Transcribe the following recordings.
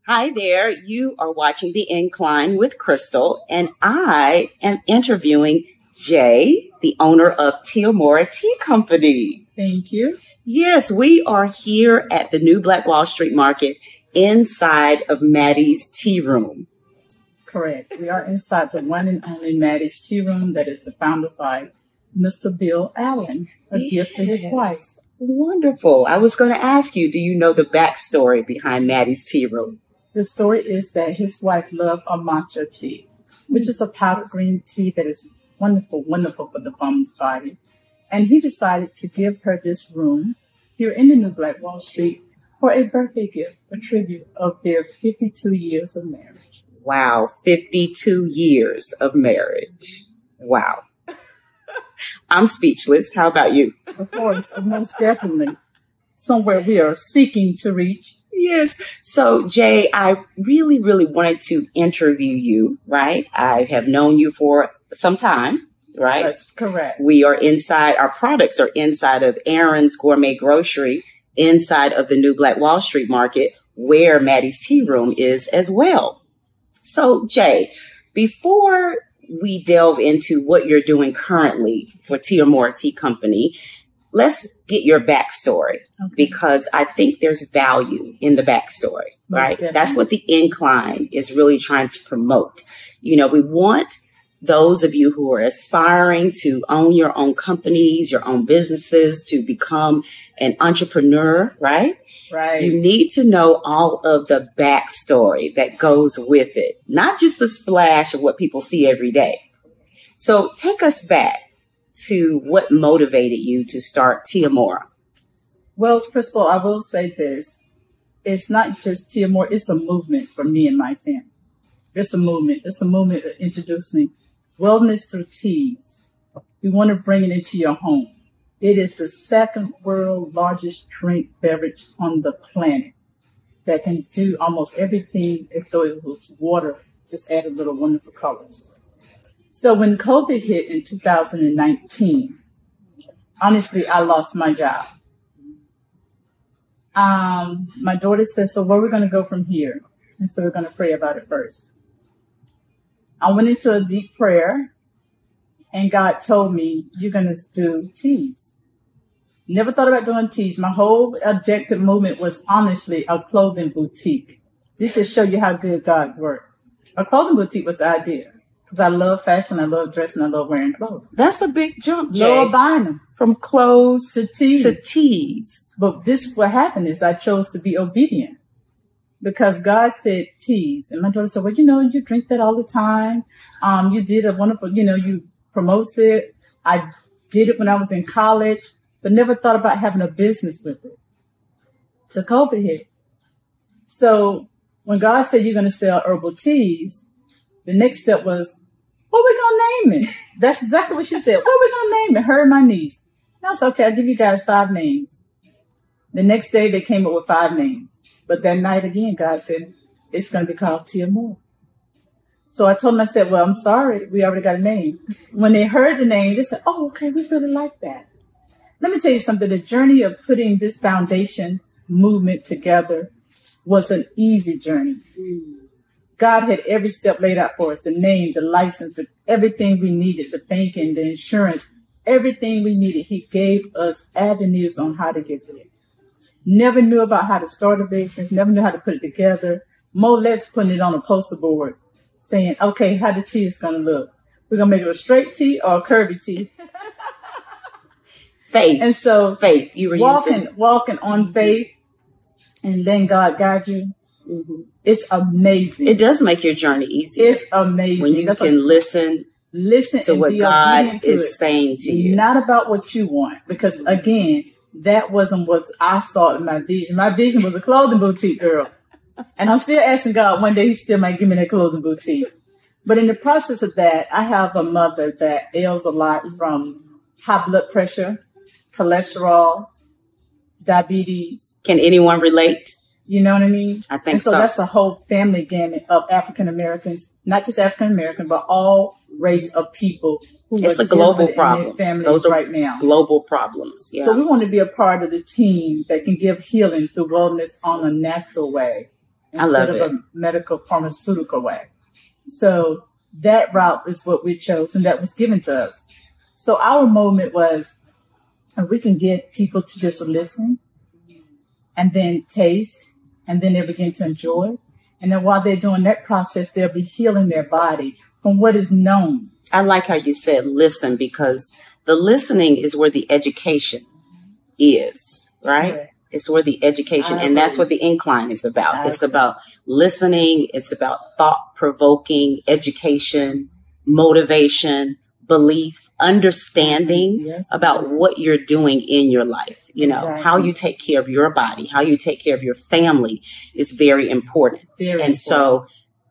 Hi there. You are watching The Incline with Crystal, and I am interviewing Jay, the owner of Tea Amour Tea Company. Thank you. Yes, we are here at the New Black Wall Street Market inside of Maddie's Tea Room. Correct. We are inside the one and only Maddie's Tea Room that is founded by Mr. Bill Allen, a gift to his wife. Wonderful. I was going to ask you, do you know the backstory behind Maddie's Tea Room? The story is that his wife loved a matcha tea, which is a powdered green tea that is wonderful, wonderful for the woman's body. And he decided to give her this room here in the New Black Wall Street for a birthday gift, a tribute of their 52 years of marriage. Wow, 52 years of marriage. Wow. I'm speechless. How about you? Of course, most definitely. Somewhere we are seeking to reach. Yes. So, Jay, I really, really wanted to interview you, right? I have known you for some time, right? That's correct. We are inside, our products are inside of Aaron's Gourmet Grocery, inside of the New Black Wall Street Market, where Maddie's Tea Room is as well. So, Jay, before we delve into what you're doing currently for Tea Amour Tea Company, let's get your backstory, because I think there's value in the backstory, right? That's what the Incline is really trying to promote. You know, we want those of you who are aspiring to own your own companies, your own businesses, to become an entrepreneur, right? Right. You need to know all of the backstory that goes with it, not just the splash of what people see every day. So take us back to what motivated you to start Tea Amour. Well, Crystal, I will say this. It's not just Tea Amour. It's a movement for me and my family. It's a movement. It's a movement of introducing wellness through teas. We want to bring it into your home. It is the second world largest drink beverage on the planet that can do almost everything if though it was water, just add a little wonderful colors. So when COVID hit in 2019, honestly, I lost my job. My daughter said, so where are we going to go from here? And so we're going to pray about it first. I went into a deep prayer, and God told me, you're going to do teas. Never thought about doing teas. My whole objective movement was honestly a clothing boutique. This just show you how good God worked. A clothing boutique was the idea. Because I love fashion, I love dressing, I love wearing clothes. That's a big jump, Jay. Love buying them. From clothes to teas. To teas. But what happened is I chose to be obedient. Because God said teas. And my daughter said, well, you know, you drink that all the time. You did a wonderful, you promote it. I did it when I was in college, but never thought about having a business with it. So COVID hit. So when God said you're going to sell herbal teas, the next step was, what are we going to name it? That's exactly what she said. What are we going to name it? Her and my niece. And I said, okay, I'll give you guys 5 names. The next day they came up with 5 names. But that night again, God said, it's going to be called Tea Amour. So I told them, I said, well, I'm sorry. We already got a name. When they heard the name, they said, oh, okay, we really like that. Let me tell you something. The journey of putting this foundation movement together was an easy journey. God had every step laid out for us, the name, the license, everything we needed, the banking, the insurance, everything we needed. He gave us avenues on how to get there. Never knew about how to start a business, never knew how to put it together. More or less putting it on a poster board saying, okay, how the tea is going to look. We're going to make it a straight tea or a curvy tea. Faith. And so faith. You were walking on faith and then God guide you. Mm-hmm. It's amazing. It does make your journey easier. It's amazing. When you can listen to what God is saying to you. Not about what you want. Because again, that wasn't what I saw in my vision. My vision was a clothing boutique, girl. And I'm still asking God one day he still might give me that clothing boutique. But in the process of that, I have a mother that ails a lot from high blood pressure, cholesterol, diabetes. Can anyone relate? You know what I mean? I think so. So that's a whole family gamut of African Americans, not just African American, but all race of people who it's a global problem. Families Those are right now. Global problems. Yeah. So we want to be a part of the team that can give healing through wellness on a natural way. love instead it. of a medical pharmaceutical way. So that route is what we chose, and that was given to us. So our moment was, we can get people to just listen and then taste, and then they begin to enjoy. And then while they're doing that process, they'll be healing their body from what is known. I like how you said listen, because the listening is where the education is, right? Right. It's where the education, and that's what the Incline is about. It's about listening. It's about thought-provoking education, motivation, belief, understanding about what you're doing in your life. You know, how you take care of your body, how you take care of your family is very important. So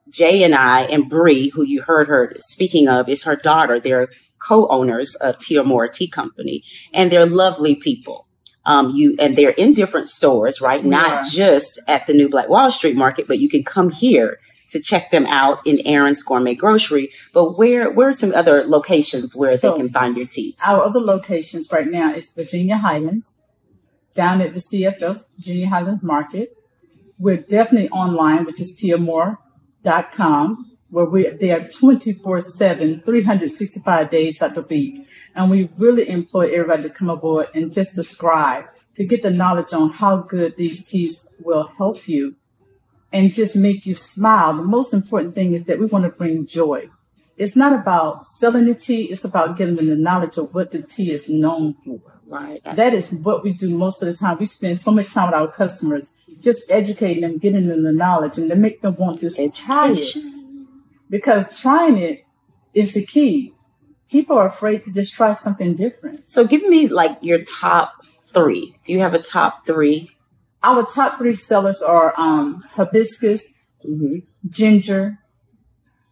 Jay and I, and Bree, who you heard her speaking of, is her daughter. They're co-owners of Tea Amour Tea Company, and they're lovely people. And they're in different stores, right? Not just at the New Black Wall Street Market, but you can come here to check them out in Aaron's Gourmet Grocery. But where are some other locations where they can find your teas? Our other locations right now is Virginia Highlands, down at the CFS Virginia Highlands Market. We're definitely online, which is teaamour.com, where we're there 24/7, 365 days out the week. And we really employ everybody to come aboard and just subscribe to get the knowledge on how good these teas will help you and just make you smile. The most important thing is that we want to bring joy. It's not about selling the tea. It's about getting them the knowledge of what the tea is known for. Right. That is what we do most of the time. We spend so much time with our customers, just educating them, getting them the knowledge, and to make them want to try it. Because trying it is the key. People are afraid to just try something different. So give me like your top three. Do you have a top three? Our top three sellers are hibiscus, ginger,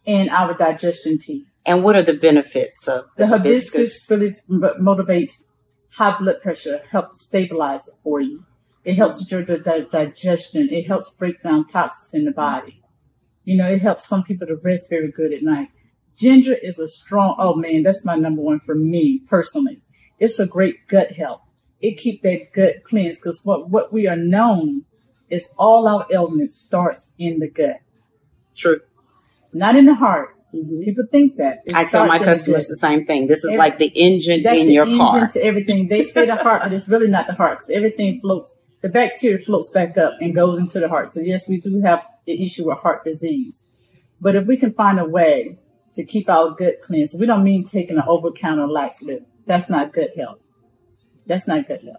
and our digestion tea. And what are the benefits of the hibiscus? Really motivates high blood pressure, helps stabilize it for you. It helps with your digestion. It helps break down toxins in the body. You know, it helps some people to rest very good at night. Ginger is a strong, oh man, that's my number one for me personally. It's a great gut health. It keeps that gut cleansed, because what we are known is all our ailments starts in the gut. True. Not in the heart. People think that. I tell my customers the same thing. This is like the engine in your car. That's the engine to everything. They say the heart, but it's really not the heart. Everything floats. The bacteria floats back up and goes into the heart. So yes, we do have the issue with heart disease. But if we can find a way to keep our gut cleansed, we don't mean taking an over-the-counter laxative. That's not good health. That's not good health.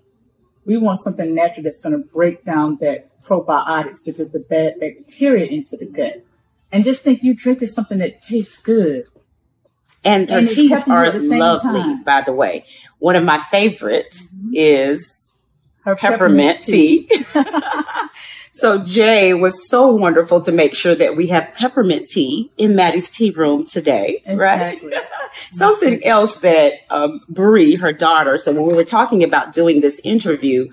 We want something natural that's going to break down that probiotics, which is the bad bacteria, into the gut. And just think you drinking something that tastes good. And her teas are lovely, by the way. One of my favorites is her peppermint tea. So Jay was so wonderful to make sure that we have peppermint tea in Maddie's tea room today, right? Something else that Bree, her daughter, so when we were talking about doing this interview,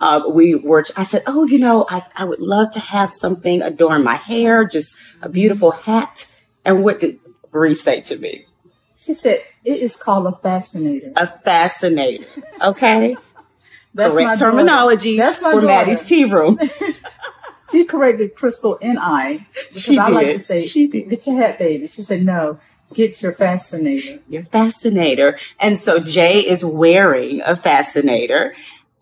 I said, oh, you know, I would love to have something adorn my hair, just a beautiful hat. And what did Bree say to me? She said, it is called a fascinator. A fascinator. Okay. That's correct terminology for Maddie's tea room. She corrected Crystal and I. She I did. like to say, get your hat, baby. She said, no, get your fascinator. Your fascinator. And so Jay is wearing a fascinator.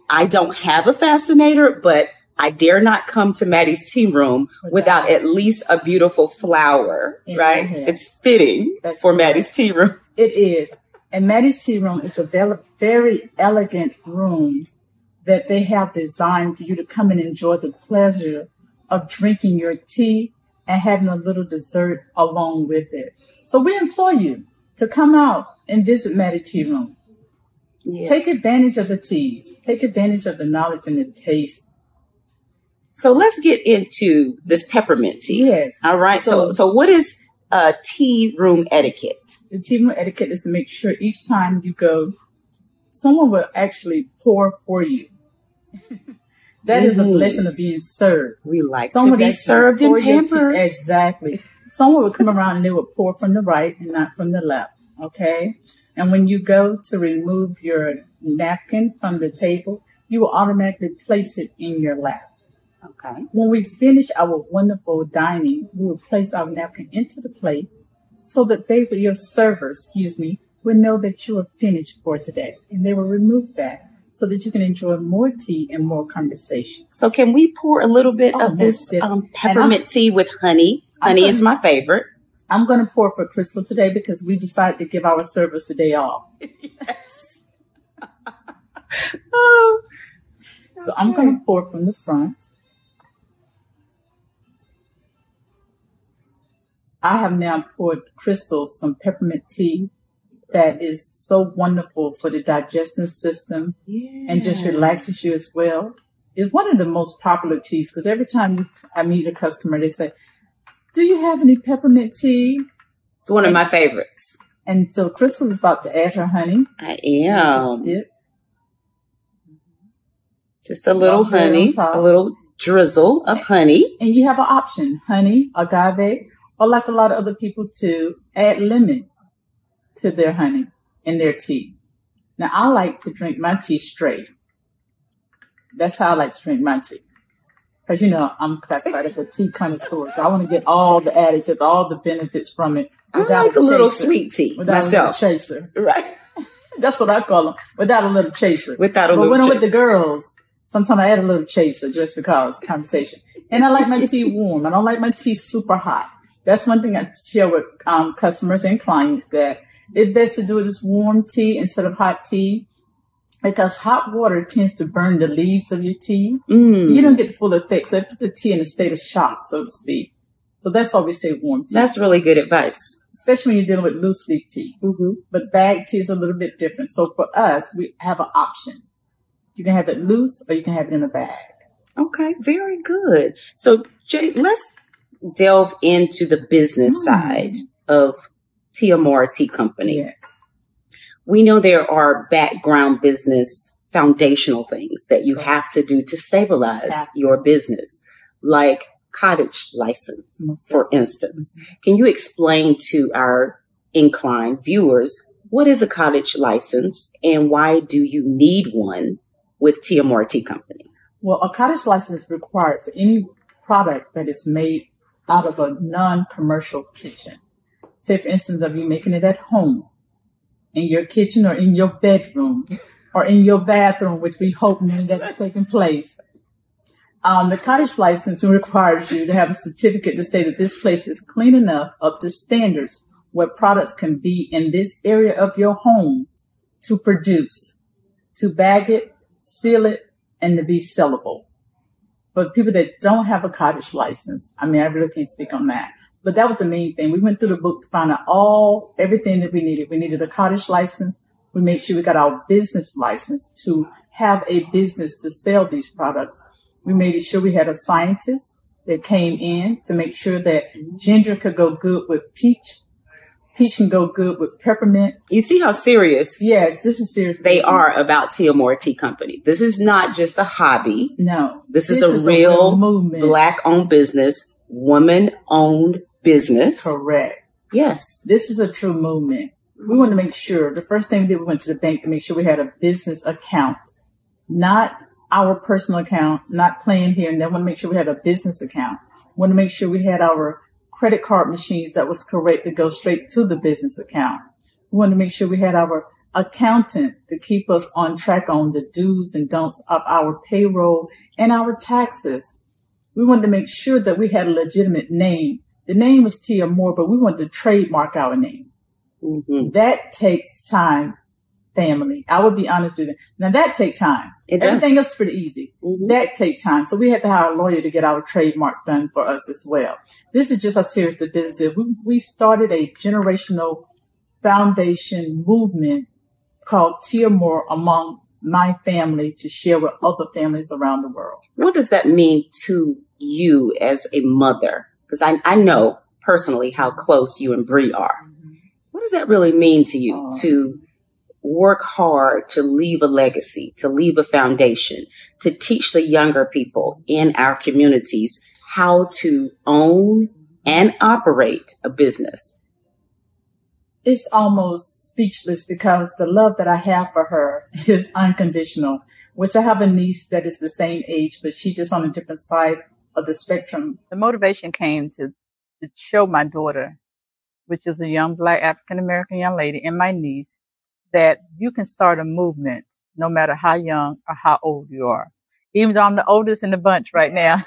I don't have a fascinator, but I dare not come to Maddie's tea room without at least a beautiful flower, right? It's fitting for Maddie's tea room. It is. And Maddie's tea room is a very elegant room that they have designed for you to come and enjoy the pleasure of drinking your tea and having a little dessert along with it. So we implore you to come out and visit Maddie's tea room. Yes. Take advantage of the teas. Take advantage of the knowledge and the taste. So let's get into this peppermint tea. Yes. All right. So what is tea room etiquette? The tea room etiquette is to make sure each time you go, someone will actually pour for you. That is a blessing of being served. We like to be served and pampered. Exactly. Someone would come around and they would pour from the right and not from the left. Okay. And when you go to remove your napkin from the table, you will automatically place it in your lap. Okay. When we finish our wonderful dining, we will place our napkin into the plate so that your servers, will know that you are finished for today. And they will remove that so that you can enjoy more tea and more conversation. So can we pour a little bit of this peppermint tea with honey? Honey is my favorite. I'm going to pour for Crystal today because we decided to give our servers the day off. Yes. So I'm going to pour from the front. I have now poured Crystal some peppermint tea that is so wonderful for the digestion system and just relaxes you as well. It's one of the most popular teas because every time I meet a customer, they say, "Do you have any peppermint tea?" It's one of my favorites. And so Crystal is about to add her honey. I am. Just dip. Just a little honey, a little drizzle of honey. And you have an option, honey, agave, or like a lot of other people to add lemon to their honey in their tea. Now, I like to drink my tea straight. That's how I like to drink my tea. Because, I'm classified as a tea connoisseur, so I want to get all the additives, all the benefits from it. I like a little sweet tea without myself. A little chaser. Right. That's what I call them, without a little chaser. Without a little chaser. But when I'm with the girls, sometimes I add a little chaser just because conversation. And I like my tea warm. I don't like my tea super hot. That's one thing I share with customers and clients, that it's best to do this warm tea instead of hot tea, because hot water tends to burn the leaves of your tea. You don't get the full effect. So it puts the tea in a state of shock, so to speak. So that's why we say warm tea. That's really good advice. Especially when you're dealing with loose leaf tea. But bag tea is a little bit different. So for us, we have an option. You can have it loose or you can have it in a bag. Okay, very good. So, Jay, let's delve into the business side of Tea Amour Tea Company. Yes. We know there are background business foundational things that you have to do to stabilize your business, like cottage license, for instance. Can you explain to our Incline viewers, what is a cottage license and why do you need one with Tea Amour Tea Company? Well, a cottage license is required for any product that is made out of a non-commercial kitchen. Say, for instance, of you making it at home, in your kitchen or in your bedroom or in your bathroom, which we hope none of that's taking place. The cottage license requires you to have a certificate to say that this place is clean enough, up to standards, where products can be in this area of your home to produce, to bag it, seal it, and to be sellable. But people that don't have a cottage license, I really can't speak on that. But that was the main thing. We went through the book to find out everything that we needed. We needed a cottage license. We made sure we got our business license to have a business to sell these products. We made sure we had a scientist that came in to make sure that ginger could go good with peach. Peach can go good with peppermint. You see how serious? Yes, this is serious. They are about Tea Amour Tea Company. This is not just a hobby. No. This is a real movement. Black-owned business, woman-owned business. Correct. Yes. This is a true movement. We want to make sure, the first thing we did, we went to the bank to make sure we had a business account, not our personal account, not playing here. And then we want to make sure we had a business account. We want to make sure we had our credit card machines that was correct to go straight to the business account. We want to make sure we had our accountant to keep us on track on the do's and don'ts of our payroll and our taxes. We wanted to make sure that we had a legitimate name. The name was Tea Amour, but we wanted to trademark our name. That takes time, family. I would be honest with you. Now that takes time. Everything else is pretty easy. That takes time. So we had to hire a lawyer to get our trademark done for us as well. This is just how serious the business is. We started a generational foundation movement called Tea Amour among my family to share with other families around the world. What does that mean to you as a mother? Because I know personally how close you and Bree are. What does that really mean to you to work hard, to leave a legacy, to leave a foundation, to teach the younger people in our communities how to own and operate a business? It's almost speechless because the love that I have for her is unconditional. which I have a niece that is the same age, but she's just on a different side of the spectrum. The motivation came to show my daughter, which is a young Black African-American young lady, and my niece, that you can start a movement no matter how young or how old you are. Even though I'm the oldest in the bunch right now.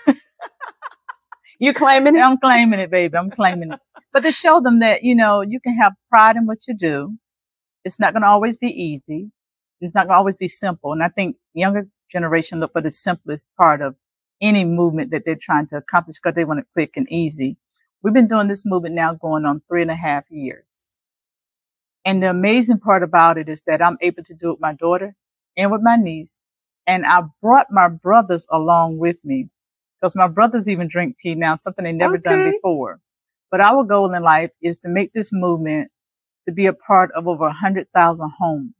You claiming it? I'm claiming it, baby. I'm claiming it. But to show them that, you know, you can have pride in what you do. It's not going to always be easy. It's not going to always be simple. And I think younger generation look for the simplest part of any movement that they're trying to accomplish because they want it quick and easy. We've been doing this movement now going on 3.5 years. And the amazing part about it is that I'm able to do it with my daughter and with my niece. And I brought my brothers along with me because my brothers even drink tea now, something they never done before. But our goal in life is to make this movement to be a part of over 100,000 homes,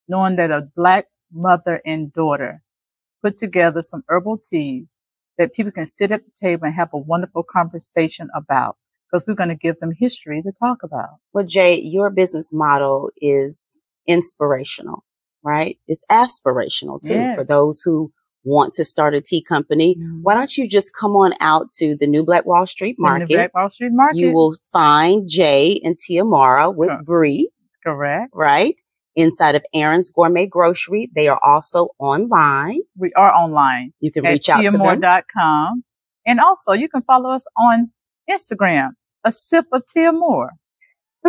knowing that a Black mother and daughter put together some herbal teas that people can sit at the table and have a wonderful conversation about, because we're going to give them history to talk about. Well, Jay, your business model is inspirational, right? It's aspirational too, Yes. for those who want to start a tea company. Mm-hmm. Why don't you just come on out to the New Black Wall Street Market? In the Black Wall Street Market. You will find Jay and Tea Amour with Bree, Correct. right? Inside of Aaron's Gourmet Grocery. They are also online. We are online. You can reach out to them. teaamour.com. And also you can follow us on Instagram, A Sip of Tea Amour.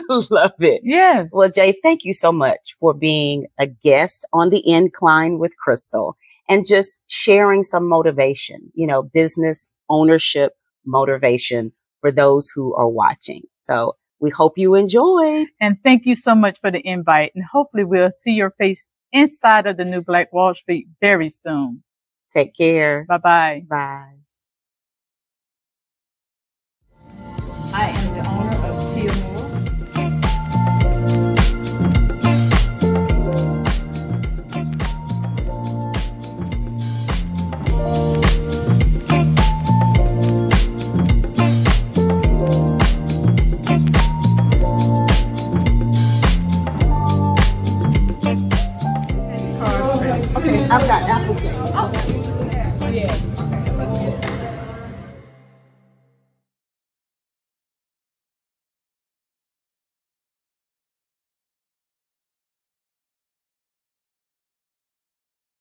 Love it. Yes. Well, Jay, thank you so much for being a guest on the Incline with Crystal and just sharing some motivation, you know, business ownership motivation for those who are watching. So we hope you enjoyed. And thank you so much for the invite. And hopefully we'll see your face inside of the New Black Wall Street very soon. Take care. Bye-bye. Bye. I am the owner of Tea Amour. I've got Apple Pay. Yeah.